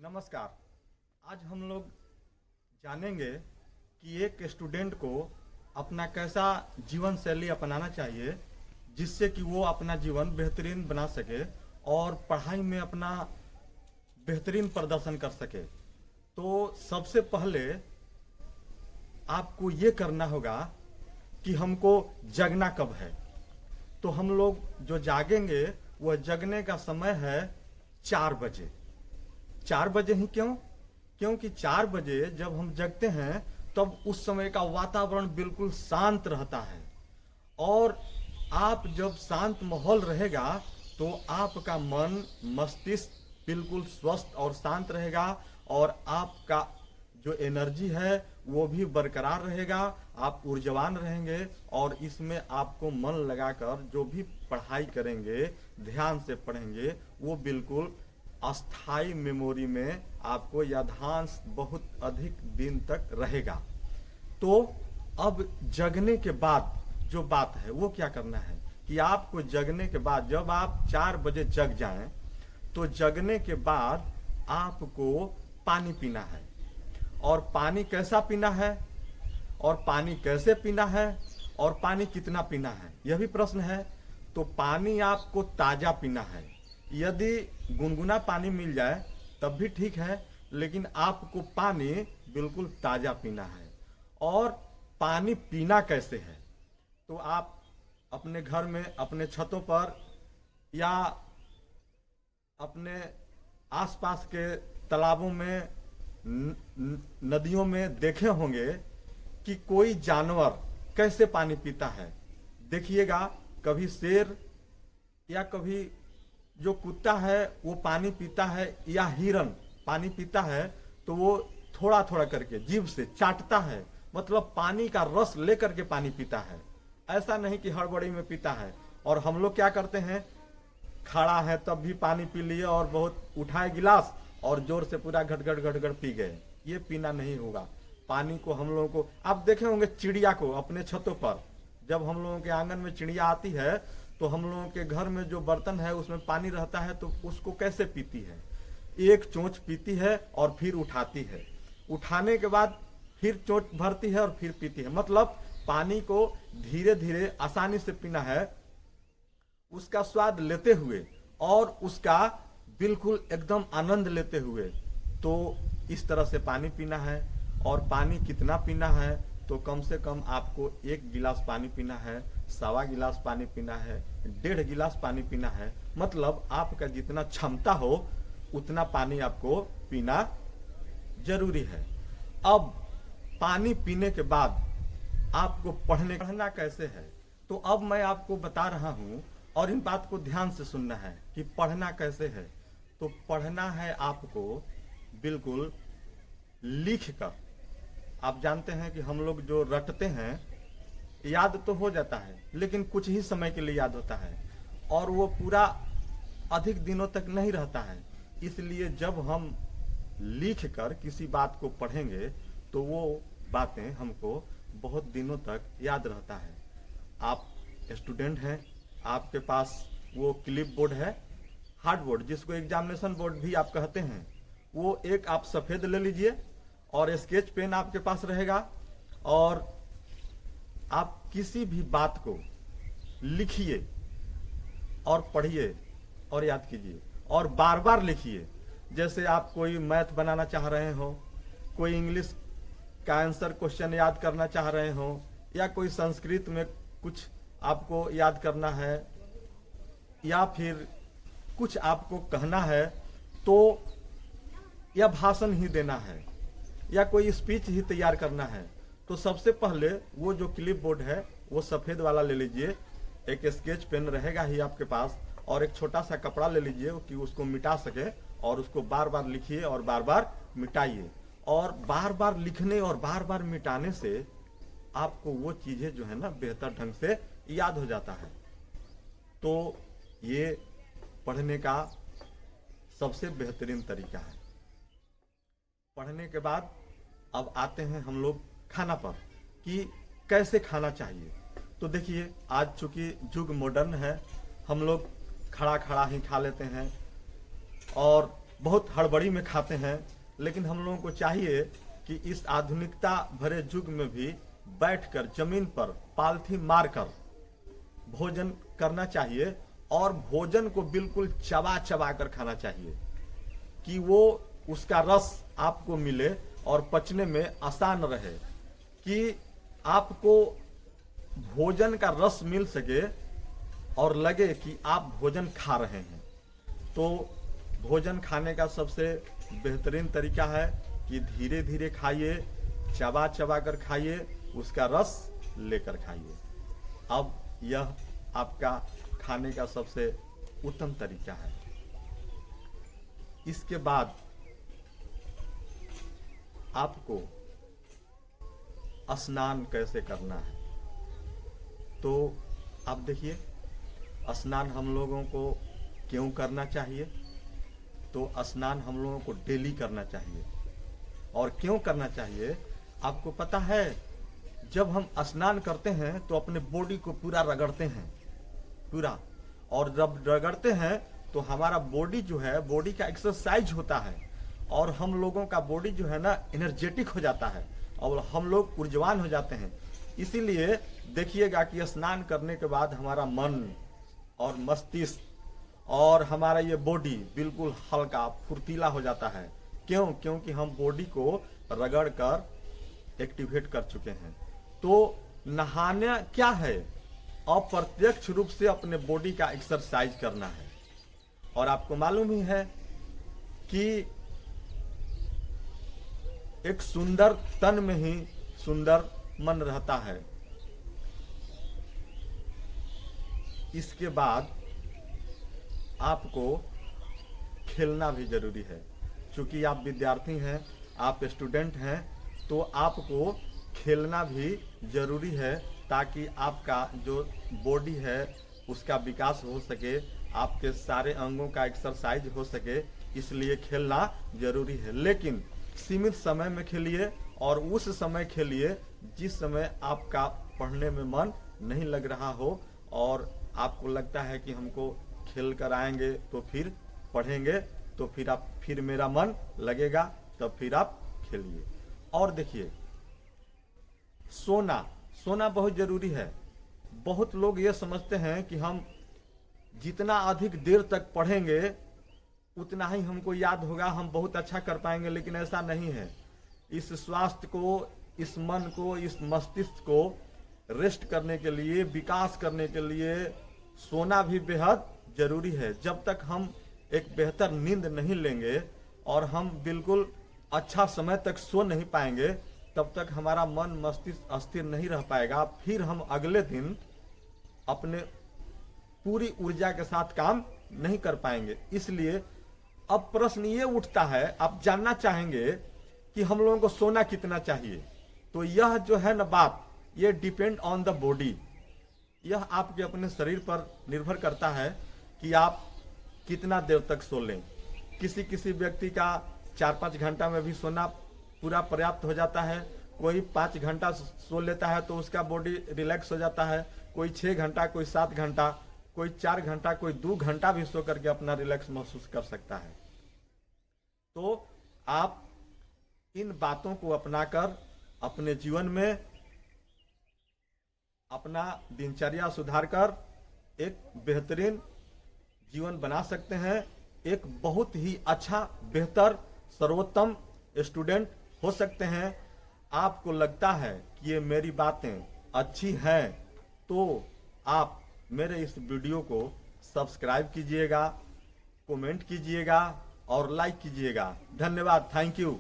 नमस्कार। आज हम लोग जानेंगे कि एक स्टूडेंट को अपना कैसा जीवन शैली अपनाना चाहिए जिससे कि वो अपना जीवन बेहतरीन बना सके और पढ़ाई में अपना बेहतरीन प्रदर्शन कर सके। तो सबसे पहले आपको ये करना होगा कि हमको जगना कब है। तो हम लोग जो जागेंगे वह जगने का समय है 4 बजे। 4 बजे ही क्यों? क्योंकि 4 बजे जब हम जगते हैं तब उस समय का वातावरण बिल्कुल शांत रहता है और आप जब शांत माहौल रहेगा तो आपका मन मस्तिष्क बिल्कुल स्वस्थ और शांत रहेगा और आपका जो एनर्जी है वो भी बरकरार रहेगा। आप ऊर्जावान रहेंगे और इसमें आपको मन लगाकर जो भी पढ़ाई करेंगे, ध्यान से पढ़ेंगे, वो बिल्कुल अस्थाई मेमोरी में आपको याददाश्त बहुत अधिक दिन तक रहेगा। तो अब जगने के बाद जो बात है वो क्या करना है कि आपको जगने के बाद जब आप 4 बजे जग जाएं तो जगने के बाद आपको पानी पीना है। और पानी कैसा पीना है और पानी कैसे पीना है और पानी कितना पीना है, यह भी प्रश्न है। तो पानी आपको ताजा पीना है। यदि गुनगुना पानी मिल जाए तब भी ठीक है, लेकिन आपको पानी बिल्कुल ताजा पीना है। और पानी पीना कैसे है तो आप अपने घर में, अपने छतों पर या अपने आसपास के तालाबों में, नदियों में देखे होंगे कि कोई जानवर कैसे पानी पीता है। देखिएगा, कभी शेर या कभी जो कुत्ता है वो पानी पीता है या हिरन पानी पीता है तो वो थोड़ा थोड़ा करके जीभ से चाटता है, मतलब पानी का रस लेकर के पानी पीता है। ऐसा नहीं कि हड़बड़ी में पीता है। और हम लोग क्या करते हैं, खड़ा है तब भी पानी पी लिए और बहुत उठाए गिलास और जोर से पूरा घट घट पी गए। ये पीना नहीं होगा। पानी को हम लोगों को, आप देखे होंगे चिड़िया को अपने छतों पर, जब हम लोगों के आंगन में चिड़िया आती है तो हम लोगों के घर में जो बर्तन है उसमें पानी रहता है तो उसको कैसे पीती है? एक चोंच पीती है और फिर उठाती है, उठाने के बाद फिर चोंच भरती है और फिर पीती है। मतलब पानी को धीरे धीरे आसानी से पीना है, उसका स्वाद लेते हुए और उसका बिल्कुल एकदम आनंद लेते हुए। तो इस तरह से पानी पीना है। और पानी कितना पीना है तो कम से कम आपको 1 गिलास पानी पीना है, 1.25 गिलास पानी पीना है, 1.5 गिलास पानी पीना है। मतलब आपका जितना क्षमता हो उतना पानी आपको पीना जरूरी है। अब पानी पीने के बाद आपको पढ़ना कैसे है तो अब मैं आपको बता रहा हूं और इन बात को ध्यान से सुनना है कि पढ़ना कैसे है। तो पढ़ना है आपको बिल्कुल लिख कर। आप जानते हैं कि हम लोग जो रटते हैं याद तो हो जाता है लेकिन कुछ ही समय के लिए याद होता है और वो पूरा अधिक दिनों तक नहीं रहता है। इसलिए जब हम लिख कर किसी बात को पढ़ेंगे तो वो बातें हमको बहुत दिनों तक याद रहता है। आप स्टूडेंट हैं, आपके पास वो क्लिप बोर्ड है, हार्ड बोर्ड जिसको एग्जामिनेशन बोर्ड भी आप कहते हैं, वो एक आप सफेद ले लीजिए और स्केच पेन आपके पास रहेगा और आप किसी भी बात को लिखिए और पढ़िए और याद कीजिए और बार बार लिखिए। जैसे आप कोई मैथ बनाना चाह रहे हो, कोई इंग्लिश का आंसर क्वेश्चन याद करना चाह रहे हो या कोई संस्कृत में कुछ आपको याद करना है या फिर कुछ आपको कहना है तो या भाषण ही देना है या कोई स्पीच ही तैयार करना है तो सबसे पहले वो जो क्लिप बोर्ड है वो सफेद वाला ले लीजिए, एक स्केच पेन रहेगा ही आपके पास और एक छोटा सा कपड़ा ले लीजिए कि उसको मिटा सके और उसको बार बार लिखिए और बार बार मिटाइए। और बार बार लिखने और बार बार मिटाने से आपको वो चीजें जो है ना बेहतर ढंग से याद हो जाता है। तो ये पढ़ने का सबसे बेहतरीन तरीका है। पढ़ने के बाद अब आते हैं हम लोग खाना पर कि कैसे खाना चाहिए। तो देखिए, आज चूंकि युग मॉडर्न है, हम लोग खड़ा खड़ा ही खा लेते हैं और बहुत हड़बड़ी में खाते हैं, लेकिन हम लोगों को चाहिए कि इस आधुनिकता भरे युग में भी बैठकर जमीन पर पालथी मारकर भोजन करना चाहिए और भोजन को बिल्कुल चबा चबा कर खाना चाहिए कि वो उसका रस आपको मिले और पचने में आसान रहे, कि आपको भोजन का रस मिल सके और लगे कि आप भोजन खा रहे हैं। तो भोजन खाने का सबसे बेहतरीन तरीका है कि धीरे धीरे खाइए, चबा चबा कर खाइए, उसका रस लेकर खाइए। अब यह आपका खाने का सबसे उत्तम तरीका है। इसके बाद आपको स्नान कैसे करना है, तो आप देखिए स्नान हम लोगों को क्यों करना चाहिए। तो स्नान हम लोगों को डेली करना चाहिए। और क्यों करना चाहिए आपको पता है, जब हम स्नान करते हैं तो अपने बॉडी को पूरा रगड़ते हैं पूरा, और जब रगड़ते हैं तो हमारा बॉडी जो है, बॉडी का एक्सरसाइज होता है और हम लोगों का बॉडी जो है ना एनर्जेटिक हो जाता है और हम लोग ऊर्जावान हो जाते हैं। इसीलिए देखिएगा कि स्नान करने के बाद हमारा मन और मस्तिष्क और हमारा ये बॉडी बिल्कुल हल्का फुर्तीला हो जाता है। क्यों? क्योंकि हम बॉडी को रगड़ कर एक्टिवेट कर चुके हैं। तो नहाना क्या है? अप्रत्यक्ष रूप से अपने बॉडी का एक्सरसाइज करना है। और आपको मालूम ही है कि एक सुंदर तन में ही सुंदर मन रहता है। इसके बाद आपको खेलना भी जरूरी है। क्योंकि आप विद्यार्थी हैं, आप स्टूडेंट हैं, तो आपको खेलना भी जरूरी है ताकि आपका जो बॉडी है उसका विकास हो सके, आपके सारे अंगों का एक्सरसाइज हो सके। इसलिए खेलना जरूरी है, लेकिन सीमित समय में खेलिए और उस समय खेलिए जिस समय आपका पढ़ने में मन नहीं लग रहा हो और आपको लगता है कि हमको खेल कर आएंगे तो फिर पढ़ेंगे, तो फिर मेरा मन लगेगा, तब फिर आप खेलिए। और देखिए सोना बहुत जरूरी है। बहुत लोग ये समझते हैं कि हम जितना अधिक देर तक पढ़ेंगे उतना ही हमको याद होगा, हम बहुत अच्छा कर पाएंगे, लेकिन ऐसा नहीं है। इस स्वास्थ्य को, इस मन को, इस मस्तिष्क को रेस्ट करने के लिए, विकास करने के लिए सोना भी बेहद जरूरी है। जब तक हम एक बेहतर नींद नहीं लेंगे और हम बिल्कुल अच्छा समय तक सो नहीं पाएंगे, तब तक हमारा मन मस्तिष्क स्थिर नहीं रह पाएगा। फिर हम अगले दिन अपने पूरी ऊर्जा के साथ काम नहीं कर पाएंगे। इसलिए अब प्रश्न ये उठता है, आप जानना चाहेंगे कि हम लोगों को सोना कितना चाहिए। तो यह जो है ना बात, ये डिपेंड ऑन द बॉडी। यह आपके अपने शरीर पर निर्भर करता है कि आप कितना देर तक सो लें। किसी व्यक्ति का 4-5 घंटा में भी सोना पूरा पर्याप्त हो जाता है। कोई 5 घंटा सो लेता है तो उसका बॉडी रिलैक्स हो जाता है। कोई 6 घंटा, कोई 7 घंटा, कोई 4 घंटा, कोई 2 घंटा भी सो करके अपना रिलैक्स महसूस कर सकता है। तो आप इन बातों को अपनाकर अपने जीवन में अपना दिनचर्या सुधार कर एक बेहतरीन जीवन बना सकते हैं। एक बहुत ही अच्छा, बेहतर, सर्वोत्तम स्टूडेंट हो सकते हैं। आपको लगता है कि ये मेरी बातें अच्छी हैं तो आप मेरे इस वीडियो को सब्सक्राइब कीजिएगा, कमेंट कीजिएगा और लाइक कीजिएगा। धन्यवाद, थैंक यू।